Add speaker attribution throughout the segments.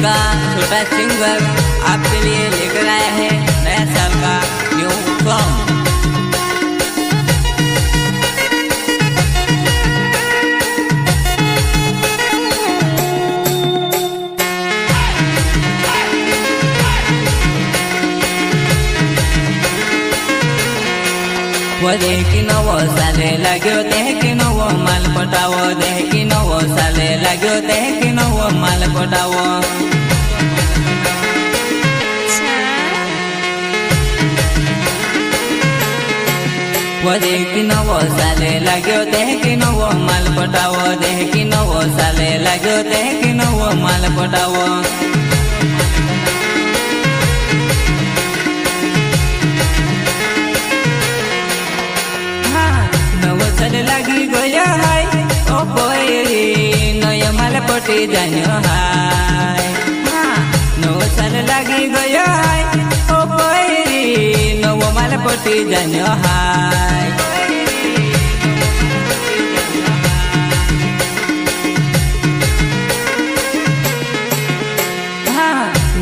Speaker 1: का छोटा सिंगर आपके लिए लेकर आया है नया साल का न्यू सॉन्ग। देखी नवो साले लाग्यो देखी नवो माल पटावो देखी नवो साले लाग्यो देखी नवो माल पटावो। देखी नवो साले लाग्यो देखी नवो माल पटावो देखी नवो साले लाग्यो देखी नवो माल पटावो। लागी गयो हाय ओ पोरी नयो माल पटी जान्यो हाय। नवो साल लागी गयो हाय ओ पोरी नवो माल पटी जान्यो हाय।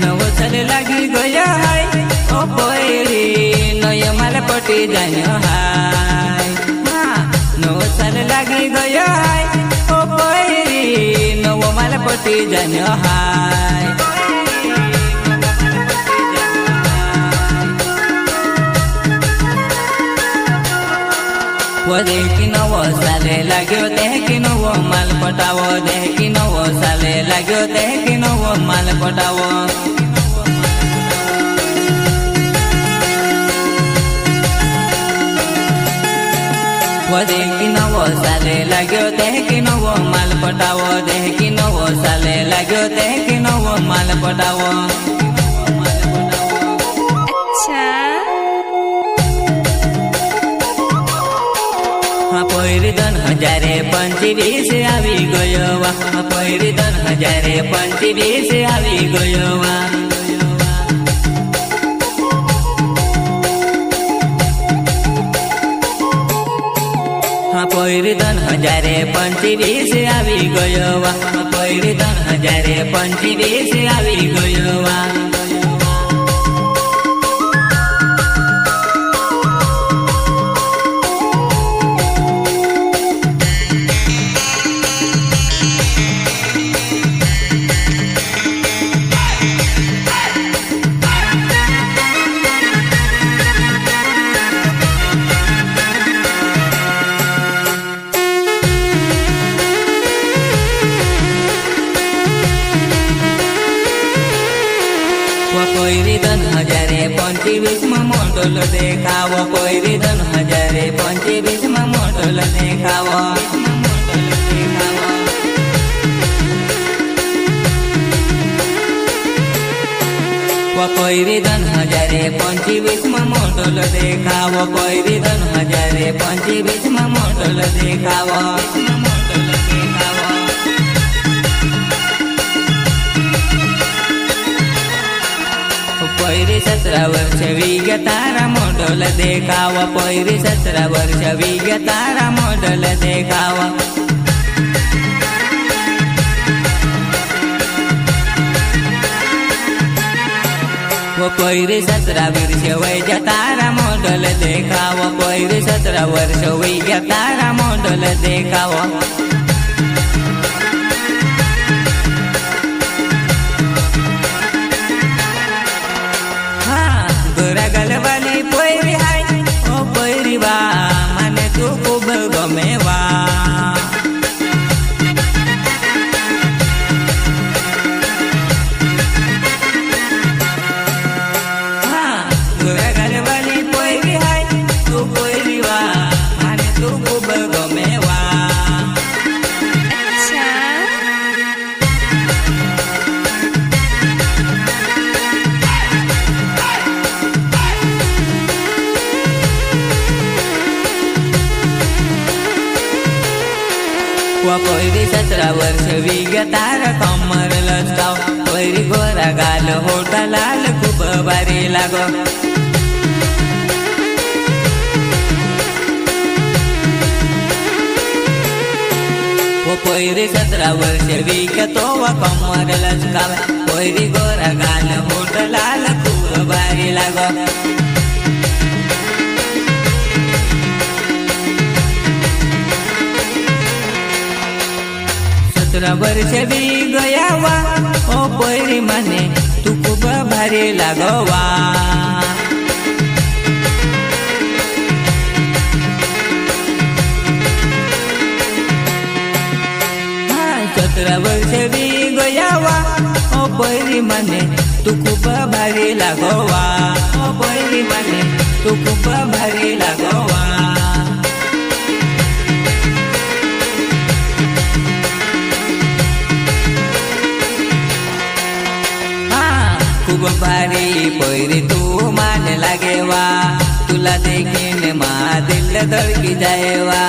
Speaker 1: नवो साल लागी गयो हाय ओ पोरी नयो माल पटी जान्यो हाय। नवो साल लागी गयो हाय ओ पोरी नवो माल पटी जान्यो हाय। देखी नवो साले लाग्यो देखी नवो माल पटावो देखी नवो साले लाग्यो देखी नवो माल पटावो। देखी नवो साले लाग्यो देखी नवो माल पटावो देखी नवो साले लाग्यो देखी नवो माल पटावो। पहिरी 2025 આવી ગયો વા पहिरी 2025 આવી ગયો वा। पहिरी 2025 આવી ગયો वा पहिरी 2025 આવી ગયો वा। पहिरी 2025 में मोटल देखावो पहिरी 2025 में मोटल देखावो। पहिरी 2025 में मोटल देखावो पहिरी 2025 में मोटल देखावो। पहिरी 17 वर्ष वीग्या तारा मॉडल देखावा पहिरी 17 वर्ष वीग्या तारा मॉडल देखावा। पहिरी 17 वर्ष वैजा तारा मॉडल देखावा पहिरी 17 वर्ष वीग्या तारा मॉडल देखावा। गलवाली पहिरी हाय ओ पहिरी वा माने तू खूब गमे वा। गलवाली पहिरी हाय तू पहिरी वा माने तू खूब गमे वा। पहिरी 17 वर्ष वीग्या तारा कमर लचकाव पहिरी गोरा गाल होटा लाल खूप भारी लागो। पहिरी 17 वर्ष वीग्या तो कमर लचकाव पोरी गोरा गाल होट लाल खूप भारी लाग 17 वर्ष बी गयावा ओ पोरी माने तू खूप भारी लागवा 17 वर्ष बी गयावा ओ पोरी माने तू खूप भारी लागवा ओ पोरी माने तू खूप भारी लागवा खूप भारी पोरी तू मान लागेवा तुला देखीन मा दिल धडकी जाएवा